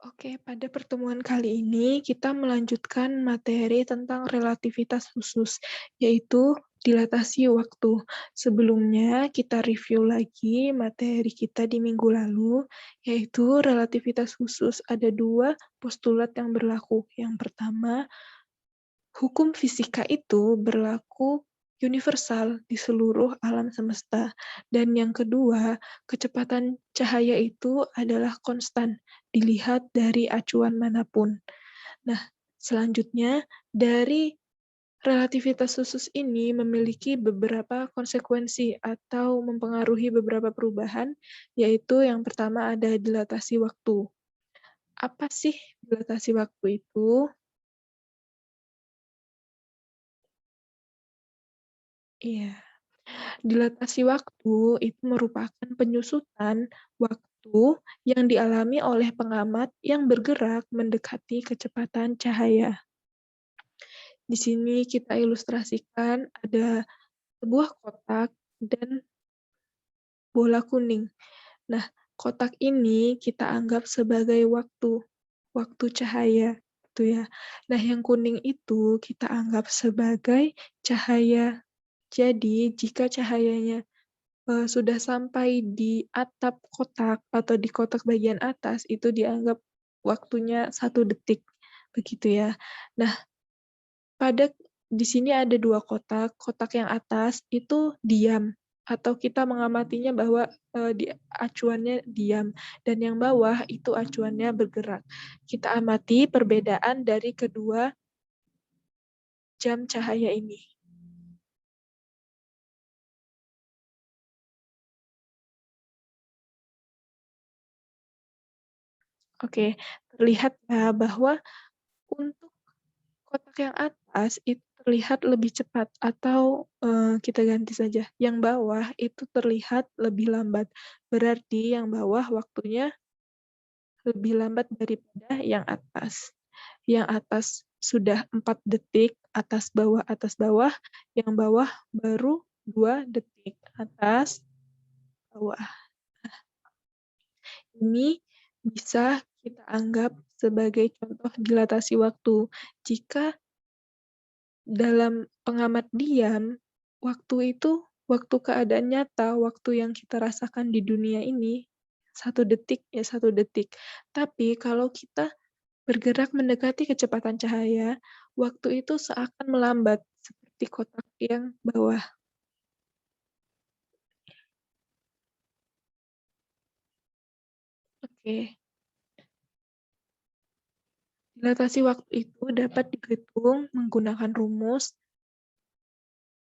Oke, pada pertemuan kali ini kita melanjutkan materi tentang relativitas khusus, yaitu dilatasi waktu. Sebelumnya kita review lagi materi kita di minggu lalu, yaitu relativitas khusus. Ada dua postulat yang berlaku. Yang pertama, hukum fisika itu berlaku universal di seluruh alam semesta. Dan yang kedua, kecepatan cahaya itu adalah konstan, dilihat dari acuan manapun. Nah, selanjutnya, dari relativitas khusus ini memiliki beberapa konsekuensi atau mempengaruhi beberapa perubahan, yaitu yang pertama ada dilatasi waktu. Apa sih dilatasi waktu itu? Iya. Dilatasi waktu itu merupakan penyusutan waktu yang dialami oleh pengamat yang bergerak mendekati kecepatan cahaya. Di sini kita ilustrasikan ada sebuah kotak dan bola kuning. Nah, kotak ini kita anggap sebagai waktu, waktu cahaya, gitu ya. Nah, yang kuning itu kita anggap sebagai cahaya. Jadi, jika cahayanya sudah sampai di atap kotak atau di kotak bagian atas, itu dianggap waktunya 1 detik, begitu ya. Nah, pada di sini ada 2 kotak, kotak yang atas itu diam, atau kita mengamatinya bahwa, di acuannya diam, dan yang bawah itu acuannya bergerak. Kita amati perbedaan dari kedua jam cahaya ini. Oke, terlihat ya bahwa untuk kotak yang atas itu terlihat lebih cepat atau, kita ganti saja, yang bawah itu terlihat lebih lambat. Berarti yang bawah waktunya lebih lambat daripada yang atas. Yang atas sudah 4 detik, atas bawah, yang bawah baru 2 detik, atas, bawah. Ini bisa kita anggap sebagai contoh dilatasi waktu. Jika dalam pengamat diam, waktu itu, waktu keadaan nyata, waktu yang kita rasakan di dunia ini, 1 detik ya 1 detik. Tapi kalau kita bergerak mendekati kecepatan cahaya, waktu itu seakan melambat, seperti kotak yang bawah. Oke, dilatasi waktu itu dapat dihitung menggunakan rumus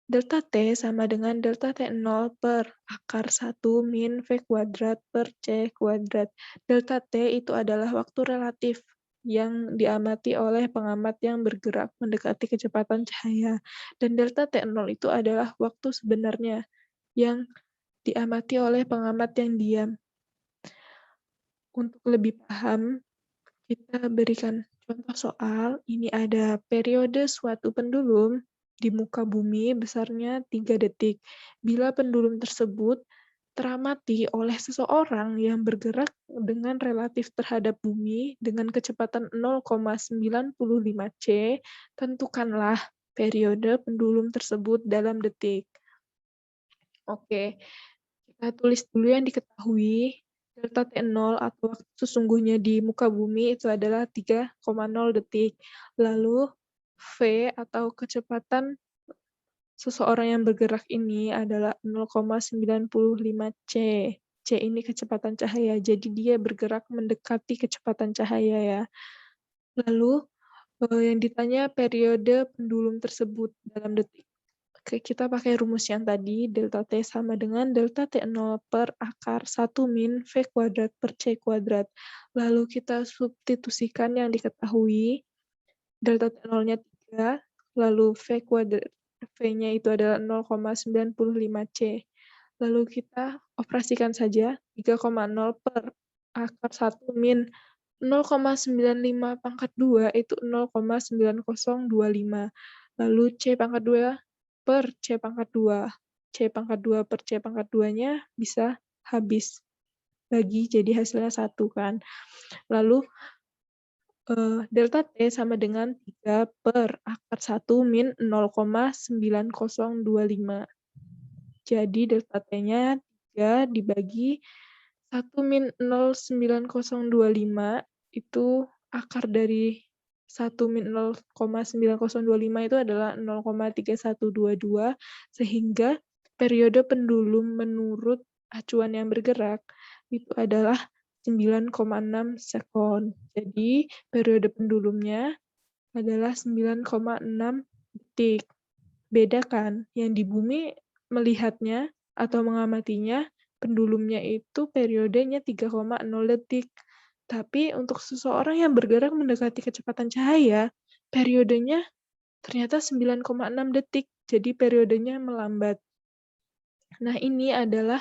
delta T sama dengan delta T0 per akar 1 min V kuadrat per C kuadrat. Delta T itu adalah waktu relatif yang diamati oleh pengamat yang bergerak mendekati kecepatan cahaya. Dan delta T0 itu adalah waktu sebenarnya yang diamati oleh pengamat yang diam. Untuk lebih paham, kita berikan contoh soal. Ini ada periode suatu pendulum di muka bumi besarnya 3 detik. Bila pendulum tersebut teramati oleh seseorang yang bergerak dengan relatif terhadap bumi dengan kecepatan 0,95 C, tentukanlah periode pendulum tersebut dalam detik. Oke, kita tulis dulu yang diketahui. Delta T0 atau waktu sesungguhnya di muka bumi itu adalah 3,0 detik. Lalu V atau kecepatan seseorang yang bergerak ini adalah 0,95 C. C ini kecepatan cahaya, jadi dia bergerak mendekati kecepatan cahaya ya. Lalu, yang ditanya periode pendulum tersebut dalam detik. Oke, kita pakai rumus yang tadi, delta T sama dengan delta T0 per akar 1 min V kuadrat per C kuadrat. Lalu kita substitusikan yang diketahui, delta T0-nya 3, lalu V kuadrat, V-nya itu adalah 0,95 C. Lalu kita operasikan saja, 3,0 per akar 1 min 0,95 pangkat 2 itu 0,9025. Lalu C pangkat 2 per C pangkat 2. C pangkat 2 per C pangkat 2-nya bisa habis. Bagi jadi hasilnya 1 kan. Lalu delta T sama dengan 3/akar 1 min 0,9025. Jadi delta T-nya 3 dibagi 1 min 0,9025 itu akar dari 1 min 0,9025 itu adalah 0,3122 sehingga periode pendulum menurut acuan yang bergerak itu adalah 9,6 sekon. Jadi periode pendulumnya adalah 9,6 detik. Beda kan? Yang di bumi melihatnya atau mengamatinya, pendulumnya itu periodenya 3,0 detik. Tapi untuk seseorang yang bergerak mendekati kecepatan cahaya, periodenya ternyata 9,6 detik, jadi periodenya melambat. Nah, ini adalah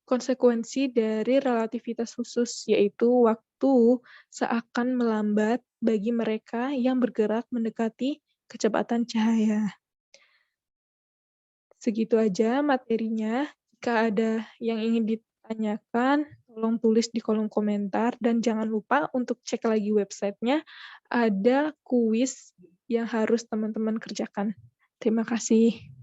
konsekuensi dari relativitas khusus, yaitu waktu seakan melambat bagi mereka yang bergerak mendekati kecepatan cahaya. Segitu aja materinya. Jika ada yang ingin ditanyakan, tolong tulis di kolom komentar dan jangan lupa untuk cek lagi websitenya, ada kuis yang harus teman-teman kerjakan. Terima kasih.